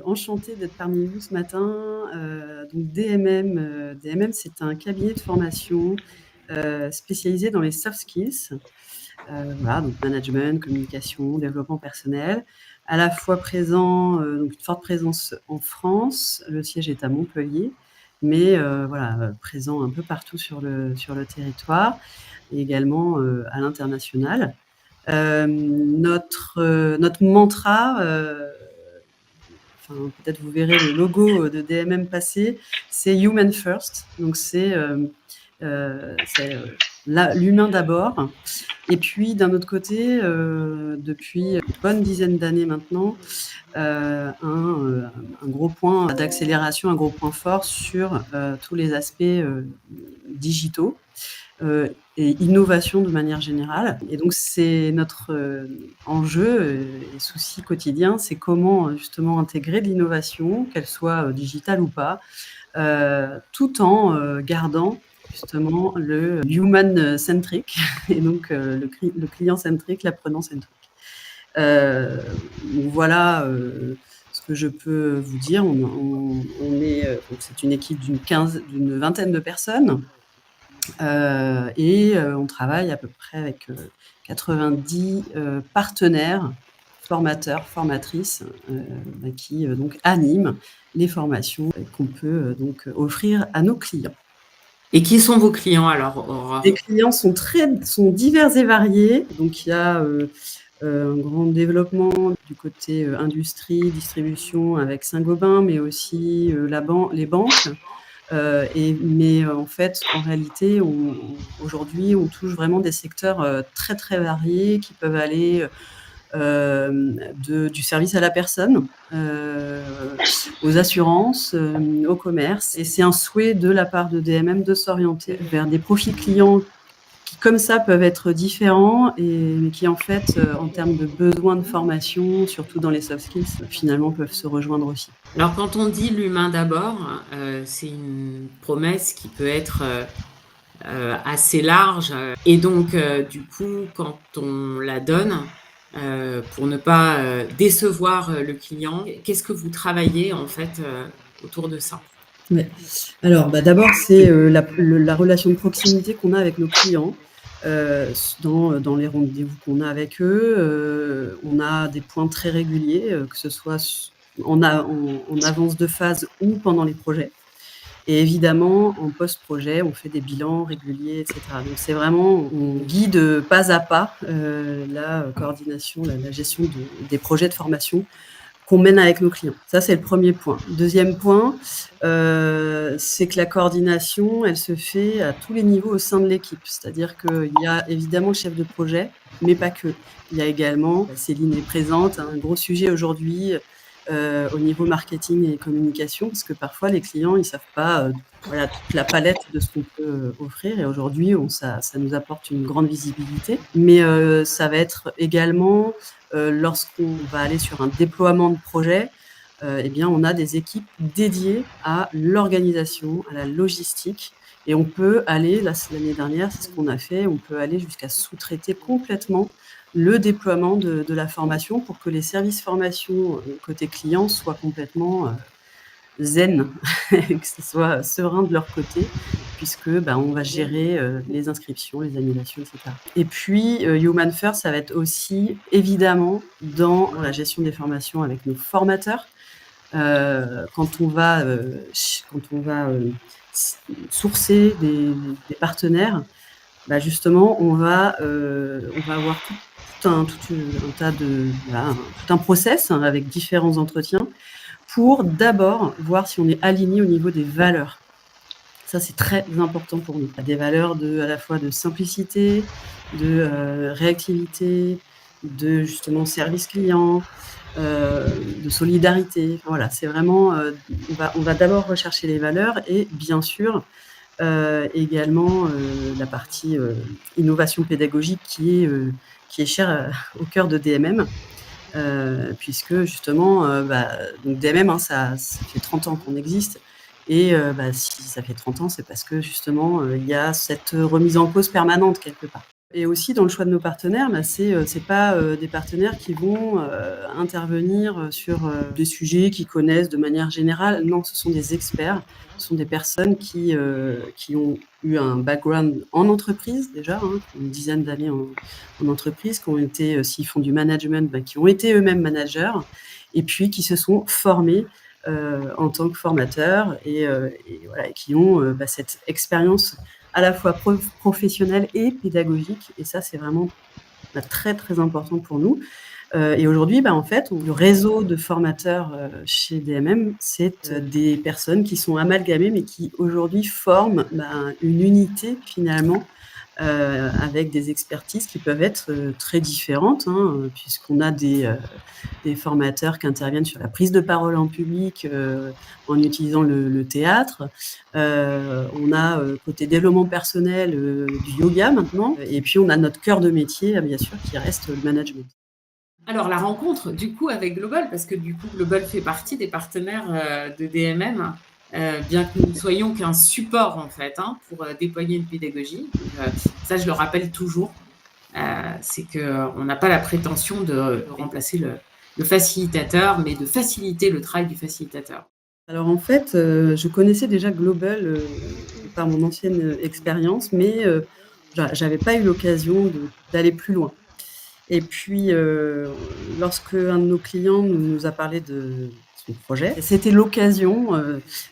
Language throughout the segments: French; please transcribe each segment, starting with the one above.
enchantée d'être parmi vous ce matin. Donc DMM, DMM, c'est un cabinet de formation spécialisé dans les soft skills. Voilà, donc management, communication, développement personnel, à la fois présent, donc une forte présence en France. Le siège est à Montpellier, mais voilà, présent un peu partout sur le territoire et également à l'international. Notre mantra, enfin, peut-être vous verrez le logo de DMM passer, c'est Human First. Donc c'est l'humain d'abord. Et puis d'un autre côté, depuis une bonne dizaine d'années maintenant, un gros point d'accélération, un gros point fort sur tous les aspects digitaux et innovation de manière générale. Et donc c'est notre enjeu et souci quotidien, c'est comment justement intégrer de l'innovation, qu'elle soit digitale ou pas, tout en gardant justement le human centric et donc le client centric, l'apprenant centric. Voilà ce que je peux vous dire. Donc c'est une équipe d'une vingtaine de personnes et on travaille à peu près avec 90 partenaires, formateurs, formatrices qui donc animent les formations qu'on peut donc offrir à nos clients. Et qui sont vos clients alors, Aurore? Les clients sont divers et variés. Donc il y a un grand développement du côté industrie, distribution avec Saint-Gobain, mais aussi les banques. Mais en fait, en réalité, aujourd'hui, on touche vraiment des secteurs très très variés qui peuvent aller du service à la personne, aux assurances, au commerce. Et c'est un souhait de la part de DMM de s'orienter vers des profils clients qui, comme ça, peuvent être différents, mais qui, en fait, en termes de besoins de formation, surtout dans les soft skills, finalement, peuvent se rejoindre aussi. Alors, quand on dit l'humain d'abord, c'est une promesse qui peut être assez large. Et donc, du coup, quand on la donne, pour ne pas décevoir le client, qu'est-ce que vous travaillez en fait autour de ça? Ouais. Alors, d'abord, c'est la relation de proximité qu'on a avec nos clients. Dans les rendez-vous qu'on a avec eux, on a des points très réguliers, que ce soit en avance de phase ou pendant les projets. Et évidemment, en post-projet, on fait des bilans réguliers, etc. Donc c'est vraiment, on guide pas à pas la coordination, la gestion des projets de formation qu'on mène avec nos clients. Ça, c'est le premier point. Deuxième point, c'est que la coordination, elle se fait à tous les niveaux au sein de l'équipe. C'est-à-dire qu'il y a évidemment le chef de projet, mais pas que. Il y a également, Céline est présente, un gros sujet aujourd'hui au niveau marketing et communication, parce que parfois les clients, ils savent pas voilà, toute la palette de ce qu'on peut offrir. Et aujourd'hui, ça nous apporte une grande visibilité. Mais ça va être également lorsqu'on va aller sur un déploiement de projet, eh bien, on a des équipes dédiées à l'organisation, à la logistique. Et on peut aller, l'année dernière, c'est ce qu'on a fait, on peut aller jusqu'à sous-traiter complètement le déploiement de la formation pour que les services formation côté client soient complètement zen, que ce soit serein de leur côté, puisque on va gérer les inscriptions, les annulations, etc. Et puis, Human First, ça va être aussi évidemment dans la gestion des formations avec nos formateurs. Quand on va sourcer des partenaires, justement, on va avoir tout un process avec différents entretiens pour d'abord voir si on est aligné au niveau des valeurs. Ça, c'est très important pour nous. Des valeurs à la fois de simplicité, de réactivité, de justement service client, de solidarité. Enfin, voilà, c'est vraiment, on va d'abord rechercher les valeurs et bien sûr également la partie innovation pédagogique qui est chère au cœur de DMM. Puisque justement, donc DMM, ça fait 30 ans qu'on existe. Et si ça fait 30 ans, c'est parce que justement, il y a cette remise en cause permanente quelque part. Et aussi dans le choix de nos partenaires, c'est pas, des partenaires qui vont, intervenir, sur, des sujets qu'ils connaissent de manière générale. Non, ce sont des experts. Ce sont des personnes qui ont eu un background en entreprise déjà, hein, qui ont une dizaine d'années en entreprise, qui ont été, s'ils font du management, qui ont été eux-mêmes managers et puis qui se sont formés, en tant que formateurs et voilà et qui ont, cette expérience à la fois professionnelle et pédagogique et ça, c'est vraiment, très, très important pour nous. Et aujourd'hui, en fait, le réseau de formateurs, chez DMM, c'est, des personnes qui sont amalgamées, mais qui aujourd'hui forment, une unité finalement, avec des expertises qui peuvent être, très différentes, hein, puisqu'on a des formateurs qui interviennent sur la prise de parole en public, en utilisant le théâtre. On a, côté développement personnel, du yoga maintenant et puis on a notre cœur de métier, bien sûr, qui reste le management. Alors la rencontre du coup avec Global, parce que du coup Global fait partie des partenaires, de DMM, bien que nous ne soyons qu'un support en fait, hein, pour, déployer une pédagogie. Donc, ça je le rappelle toujours, c'est qu'on n'a pas la prétention de remplacer le facilitateur, mais de faciliter le travail du facilitateur. Alors en fait, je connaissais déjà Global, par mon ancienne, expérience, mais j'avais pas eu l'occasion d'aller plus loin. Et puis, lorsque un de nos clients nous a parlé de son projet, c'était l'occasion,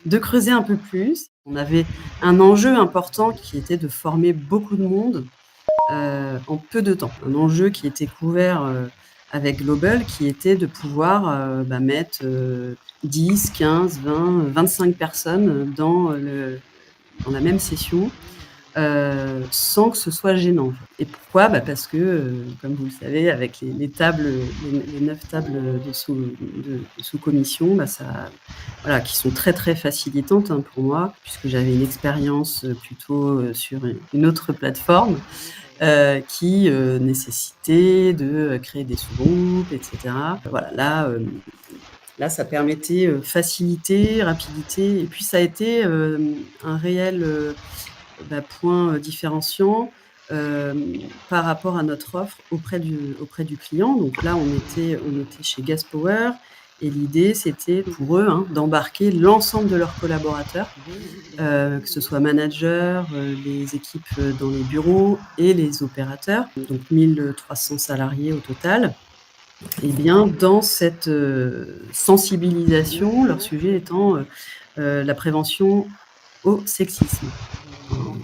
de creuser un peu plus. On avait un enjeu important qui était de former beaucoup de monde, en peu de temps. Un enjeu qui était couvert, avec Global, qui était de pouvoir, mettre, 10, 15, 20, 25 personnes, dans la même session, sans que ce soit gênant. Et pourquoi? Parce que, comme vous le savez, avec les tables, les 9 tables de sous-commission, ça voilà, qui sont très, très facilitantes, hein, pour moi, puisque j'avais une expérience, plutôt, sur une autre plateforme, qui, nécessitait de, créer des sous-groupes et cetera. Voilà, là, ça permettait, facilité, rapidité et puis ça a été, un réel, point, différenciant, par rapport à notre offre auprès du client. Donc là, on était chez Gaspower et l'idée, c'était pour eux, hein, d'embarquer l'ensemble de leurs collaborateurs, que ce soit managers, les équipes, dans les bureaux et les opérateurs, donc 1 300 salariés au total. Et bien, dans cette, sensibilisation, leur sujet étant, la prévention au sexisme,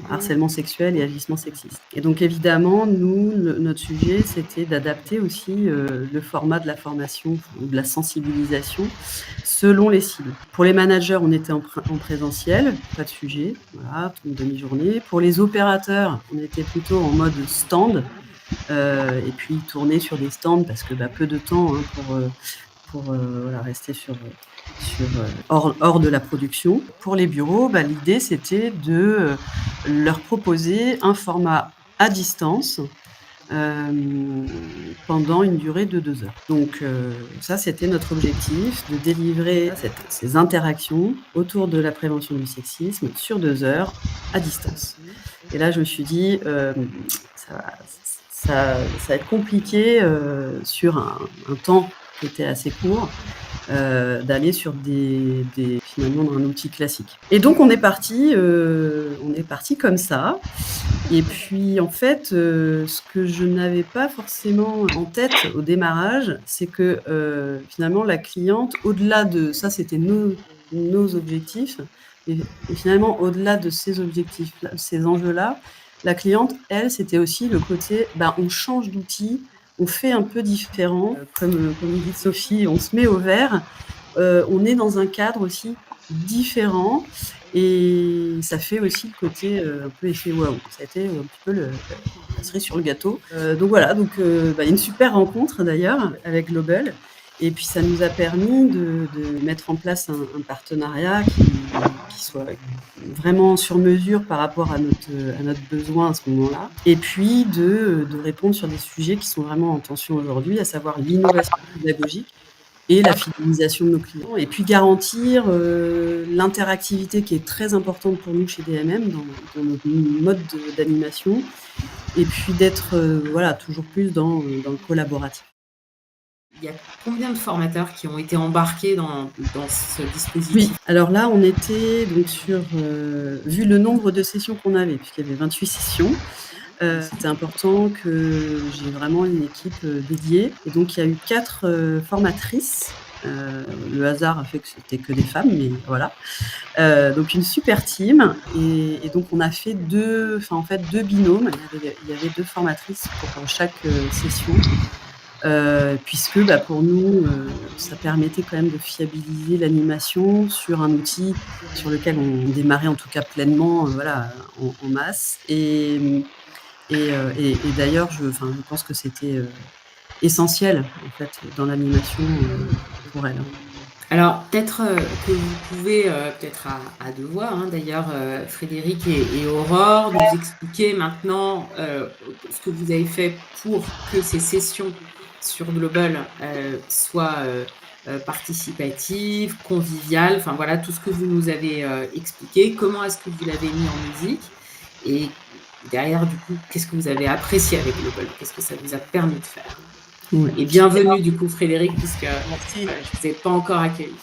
harcèlement sexuel et agissement sexiste. Et donc évidemment, nous, notre sujet, c'était d'adapter aussi, le format de la formation ou de la sensibilisation selon les cibles. Pour les managers, on était en présentiel, pas de sujet, voilà, une demi-journée. Pour les opérateurs, on était plutôt en mode stand, et puis tourner sur des stands parce que, peu de temps, hein, pour voilà, rester hors de la production. Pour les bureaux, l'idée, c'était de, leur proposer un format à distance, pendant une durée de 2 heures. Donc ça, c'était notre objectif, de délivrer ces interactions autour de la prévention du sexisme sur 2 heures à distance. Et là, je me suis dit, ça va ça va être compliqué, sur un temps qui était assez court, d'aller sur finalement un outil classique. Et donc on est parti comme ça. Et puis en fait, ce que je n'avais pas forcément en tête au démarrage, c'est que, finalement la cliente, au-delà de ça, c'était nos objectifs et finalement au-delà de ces objectifs-là, ces enjeux-là, la cliente, elle, c'était aussi le côté, on change d'outil, on fait un peu différent, comme dit Sophie, on se met au vert, on est dans un cadre aussi différent et ça fait aussi le côté, un peu effet waouh. Ça a été un petit peu la cerise sur le gâteau. Donc voilà, une super rencontre d'ailleurs avec Global et puis ça nous a permis de mettre en place un partenariat qui soit vraiment sur mesure par rapport à notre besoin à ce moment-là et puis de répondre sur des sujets qui sont vraiment en tension aujourd'hui, à savoir l'innovation pédagogique et la fidélisation de nos clients et puis garantir, l'interactivité qui est très importante pour nous chez DMM dans notre mode d'animation et puis d'être, voilà, toujours plus dans le collaboratif. Il y a combien de formateurs qui ont été embarqués dans ce Oui, dispositif? alors là, on était donc sur, vu le nombre de sessions qu'on avait, puisqu'il y avait 28 sessions, c'était important que j'ai vraiment une équipe, dédiée et donc il y a eu 4 formatrices. Le hasard a fait que c'était que des femmes, mais voilà. Donc une super team et donc on a fait 2 enfin, en fait, 2 binômes. Il y avait 2 formatrices pour chaque, session. Puisque, bah, pour nous, ça permettait quand même de fiabiliser l'animation sur un outil sur lequel on démarrait en tout cas pleinement, voilà, en masse et d'ailleurs je pense que c'était, essentiel en fait dans l'animation, pour elle, hein. Alors peut-être, que vous pouvez, peut-être à 2 voix, hein, d'ailleurs, Frédéric et Aurore, nous expliquer maintenant, ce que vous avez fait pour que ces sessions sur Global, soient, participatives, conviviales, enfin voilà, tout ce que vous nous avez, expliqué. Comment est-ce que vous l'avez mis en musique? Et derrière, du coup, qu'est-ce que vous avez apprécié avec Global? Qu'est-ce que ça vous a permis de faire? Ouais. Et bienvenue du coup Frédéric, puisque, Merci. voilà, je vous ai pas encore accueilli.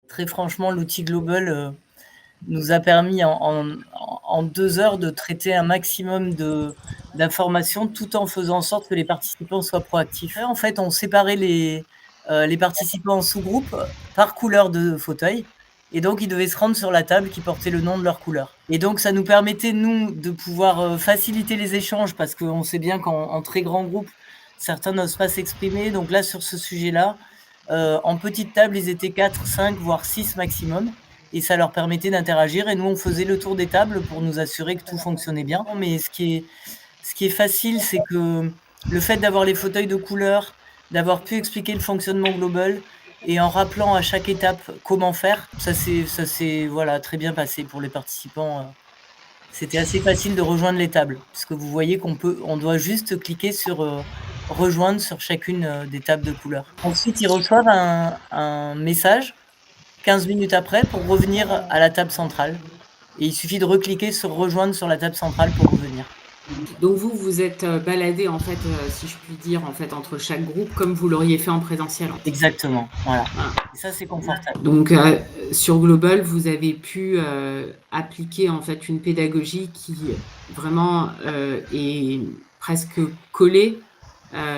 Très franchement, l'outil Global nous a permis en 2 heures de traiter un maximum d'informations tout en faisant en sorte que les participants soient proactifs. En fait, on séparait les participants en sous-groupes par couleur de fauteuil et donc ils devaient se rendre sur la table qui portait le nom de leur couleur. Et donc ça nous permettait, nous, de pouvoir, faciliter les échanges parce qu'on sait bien qu'en très grand groupe, certains n'osent pas s'exprimer. Donc là, sur ce sujet-là, en petite table, ils étaient 4, 5, voire 6 maximum et ça leur permettait d'interagir et nous, on faisait le tour des tables pour nous assurer que tout fonctionnait bien. Mais ce qui est facile, c'est que le fait d'avoir les fauteuils de couleur, d'avoir pu expliquer le fonctionnement global et en rappelant à chaque étape comment faire, ça s'est, voilà, très bien passé pour les participants, c'était assez facile de rejoindre les tables. Parce que vous voyez on doit juste cliquer sur, rejoindre sur chacune, des tables de couleur. Ensuite, ils reçoivent un message 15 minutes après pour revenir à la table centrale et il suffit de recliquer sur rejoindre sur la table centrale pour revenir. Donc vous, vous êtes, baladés en fait, si je puis dire, en fait, entre chaque groupe comme vous l'auriez fait en présentiel, en fait? Exactement, voilà. Voilà. Et ça, c'est confortable. Donc, sur Global, vous avez pu, appliquer en fait une pédagogie qui vraiment, est presque collée,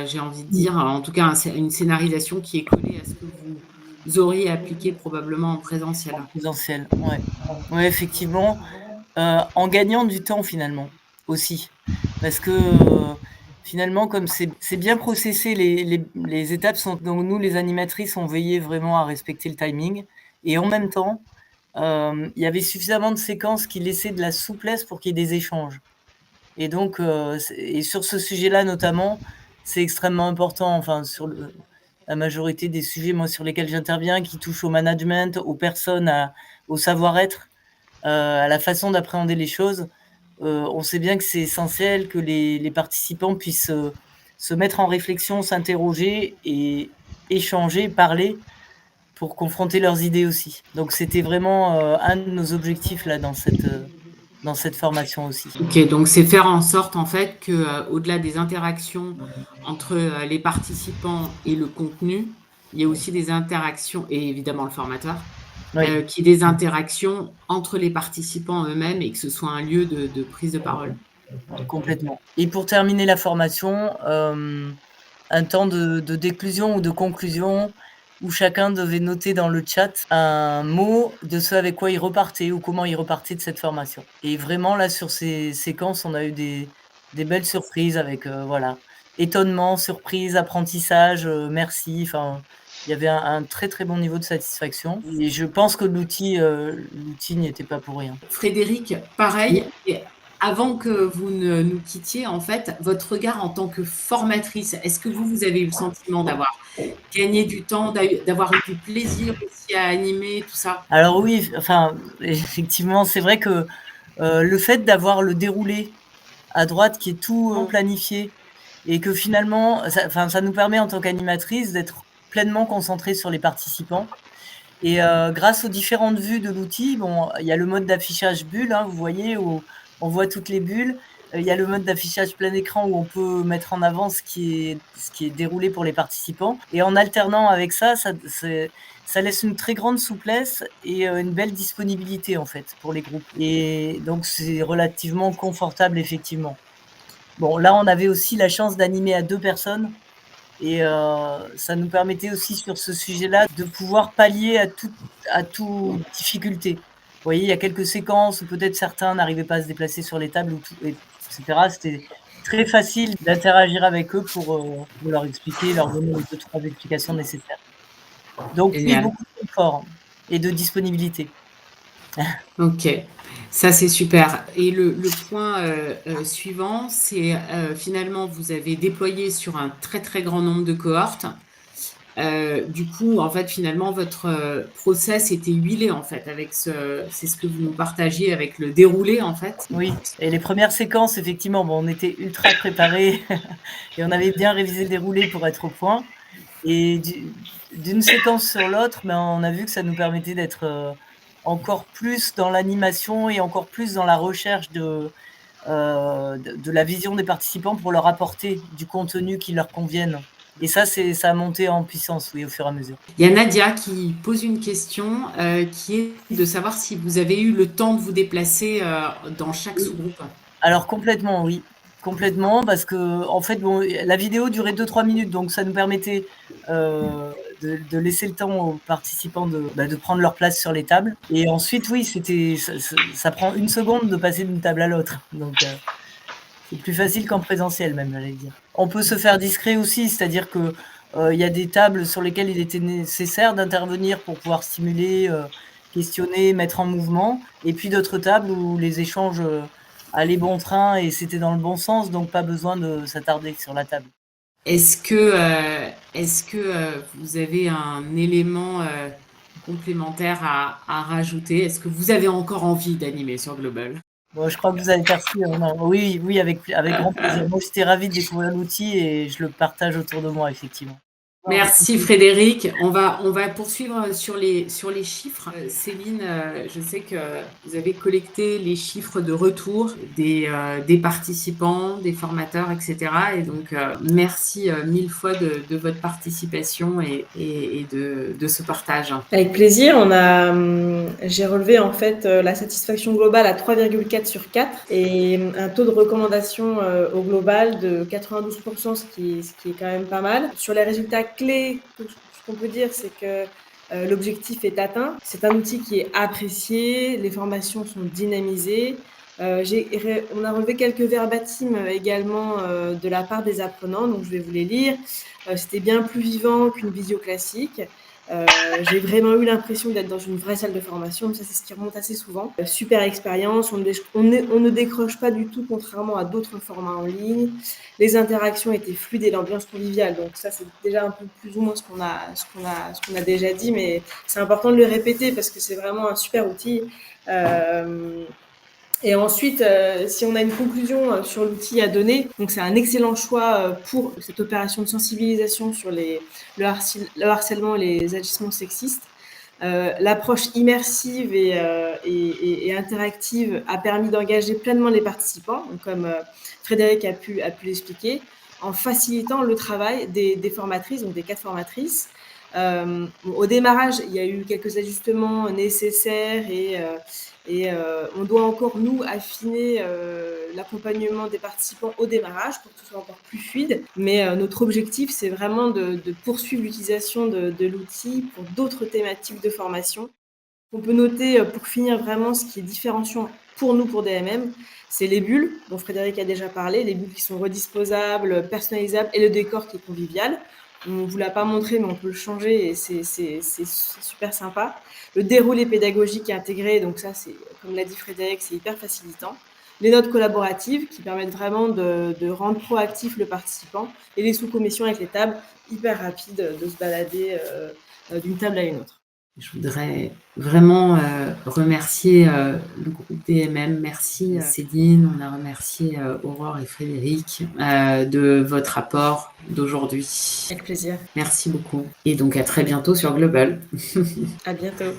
j'ai envie de dire, en tout cas une scénarisation qui est collée à ce que vous auriez appliqué probablement en présentiel. En présentiel, ouais. Ouais, effectivement, en gagnant du temps finalement, aussi. Parce que, finalement, comme c'est bien processé, les étapes sont donc nous, les animatrices, on veillait vraiment à respecter le timing et en même temps, il y avait suffisamment de séquences qui laissaient de la souplesse pour qu'il y ait des échanges et donc, et sur ce sujet-là notamment, c'est extrêmement important, enfin sur la majorité des sujets, moi, sur lesquels j'interviens, qui touchent au management, aux personnes, au savoir-être, à la façon d'appréhender les choses. On sait bien que c'est essentiel que les participants puissent, se mettre en réflexion, s'interroger et échanger, parler pour confronter leurs idées aussi. Donc c'était vraiment, un de nos objectifs là dans cette formation aussi. OK, donc c'est faire en sorte en fait que, au-delà des interactions entre, les participants et le contenu, il y ait aussi des interactions et évidemment le formateur, Oui, qu'il y ait des interactions entre les participants eux-mêmes et que ce soit un lieu de prise de parole. complètement. Et pour terminer la formation, un temps de déclusion ou de conclusion où chacun devait noter dans le chat un mot de ce avec quoi il repartait ou comment il repartait de cette formation. Et vraiment là, sur ces séquences, on a eu des belles surprises avec, voilà, étonnement, surprise, apprentissage, merci, enfin, il y avait un très, très bon niveau de satisfaction et je pense que l'outil n'y était pas pour rien. Frédéric, pareil et avant que vous ne nous quittiez, en fait, votre regard en tant que formatrice, est-ce que vous avez eu le sentiment d'avoir gagné du temps, d'avoir eu du plaisir aussi à animer, tout ça? Alors oui, enfin, effectivement, c'est vrai que, le fait d'avoir le déroulé à droite qui est tout, planifié et que finalement ça nous permet en tant qu'animatrice d'être pleinement concentré sur les participants. Et grâce aux différentes vues de l'outil, bon, il y a le mode d'affichage bulle, hein, vous voyez, où on voit toutes les bulles. Il y a le mode d'affichage plein écran où on peut mettre en avant ce qui est déroulé pour les participants. Et en alternant avec ça laisse une très grande souplesse et une belle disponibilité en fait pour les groupes. Et donc c'est relativement confortable effectivement. Bon, là on avait aussi la chance d'animer à 2 personnes et ça nous permettait aussi sur ce sujet-là de pouvoir pallier à toute difficulté. Vous voyez, il y a quelques séquences où peut-être certains n'arrivaient pas à se déplacer sur les tables ou tout, et cetera. C'était très facile d'interagir avec eux pour leur expliquer, leur donner les 2-3 explications nécessaires. Donc oui, Génial. beaucoup de confort et de disponibilité. OK, ça c'est super et le point, suivant, c'est, finalement vous avez déployé sur un très, très grand nombre de cohortes. Du coup, en fait, finalement, votre, process était huilé, en fait, avec c'est ce que vous nous partagiez avec le déroulé, en fait? Oui, et les premières séquences, effectivement, bon, on était ultra préparés et on avait bien révisé le déroulé pour être au point. Et d'une séquence sur l'autre, ben, on a vu que ça nous permettait d'être, encore plus dans l'animation et encore plus dans la recherche de la vision des participants pour leur apporter du contenu qui leur convienne. Et ça a monté en puissance, oui, au fur et à mesure. Il y a Nadia qui pose une question, qui est de savoir si vous avez eu le temps de vous déplacer, dans chaque Oui. sous-groupe? Alors complètement, oui. Complètement, parce qu'en fait, bon, la vidéo durait 2-3 minutes, donc ça nous permettait, de laisser le temps aux participants de prendre leur place sur les tables. Et ensuite, oui, ça prend 1 seconde de passer d'une table à l'autre, donc c'est plus facile qu'en présentiel même, j'allais dire. On peut se faire discret aussi, c'est-à-dire que, il y a des tables sur lesquelles il était nécessaire d'intervenir pour pouvoir stimuler, questionner, mettre en mouvement, et puis d'autres tables où les échanges, allaient bon train et c'était dans le bon sens, donc pas besoin de s'attarder sur la table. Est-ce que vous avez un élément, complémentaire à rajouter? Est-ce que vous avez encore envie d'animer sur Global? Bon, je crois que vous avez perçu, non, oui, oui, avec grand plaisir. Moi, j'étais ravi de découvrir l'outil et je le partage autour de moi, effectivement. Merci Frédéric. On va poursuivre sur les chiffres. Céline, je sais que vous avez collecté les chiffres de retour des participants, des formateurs, et cetera et donc merci, 1000 fois de votre participation et de ce partage. Avec plaisir, j'ai relevé en fait la satisfaction globale à 3,4 sur 4 et un taux de recommandation au global de 92%, ce qui est quand même pas mal. Sur les résultats clés, ce qu'on peut dire, c'est que l'objectif est atteint. C'est un outil qui est apprécié, les formations sont dynamisées. On a relevé quelques verbatims également de la part des apprenants, donc je vais vous les lire. C'était bien plus vivant qu'une visio classique. J'ai vraiment eu l'impression d'être dans une vraie salle de formation, ça c'est ce qui remonte assez souvent. Super expérience, on ne décroche pas du tout contrairement à d'autres formats en ligne. Les interactions étaient fluides et l'ambiance conviviale, donc ça c'est déjà un peu plus ou moins ce qu'on a déjà dit, mais c'est important de le répéter parce que c'est vraiment un super outil. Et ensuite, si on a une conclusion sur l'outil à donner, donc c'est un excellent choix pour cette opération de sensibilisation sur le harcèlement et les agissements sexistes. L'approche immersive et interactive a permis d'engager pleinement les participants, donc comme Frédéric a pu l'expliquer, en facilitant le travail des formatrices, donc des 4 formatrices. Au démarrage, il y a eu quelques ajustements nécessaires et on doit encore, nous, affiner l'accompagnement des participants au démarrage pour que ce soit encore plus fluide. Mais notre objectif, c'est vraiment de poursuivre l'utilisation de l'outil pour d'autres thématiques de formation. On peut noter, pour finir vraiment, ce qui est différenciant pour nous, pour DMM, c'est les bulles, dont Frédéric a déjà parlé, les bulles qui sont redisposables, personnalisables et le décor qui est convivial. On ne vous l'a pas montré, mais on peut le changer et c'est super sympa. Le déroulé pédagogique est intégré, donc ça, c'est, comme l'a dit Frédéric, c'est hyper facilitant. Les notes collaboratives qui permettent vraiment de rendre proactif le participant et les sous-commissions avec les tables, hyper rapides de se balader d'une table à une autre. Je voudrais vraiment remercier le groupe DMM. Merci Céline, on a remercié Aurore et Frédéric de votre apport d'aujourd'hui. Avec plaisir. Merci beaucoup. Et donc à très bientôt sur Global. À bientôt.